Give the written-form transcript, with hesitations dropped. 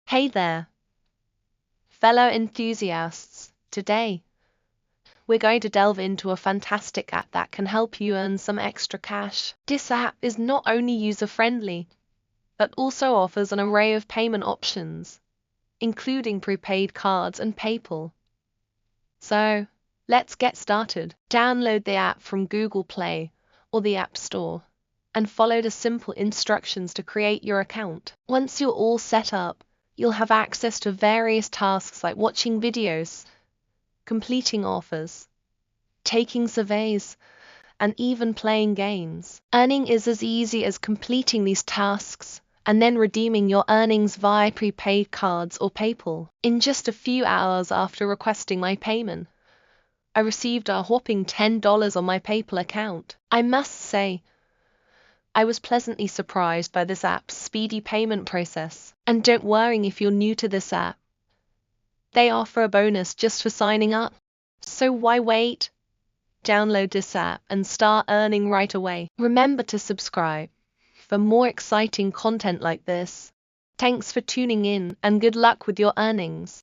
Hey there, fellow enthusiasts. Today, we're going to delve into a fantastic app that can help you earn some extra cash. This app is not only user-friendly, but also offers an array of payment options, including prepaid cards and PayPal. So, let's get started. Download the app from Google Play or the App Store and follow the simple instructions to create your account. Once you're all set up, you'll have access to various tasks like watching videos, completing offers, taking surveys, and even playing games. Earning is as easy as completing these tasks and then redeeming your earnings via prepaid cards or PayPal. In just a few hours after requesting my payment, I received a whopping $10 on my PayPal account. I must say, I was pleasantly surprised by this app's speedy payment process. And don't worry if you're new to this app. They offer a bonus just for signing up. So why wait? Download this app and start earning right away. Remember to subscribe for more exciting content like this. Thanks for tuning in and good luck with your earnings.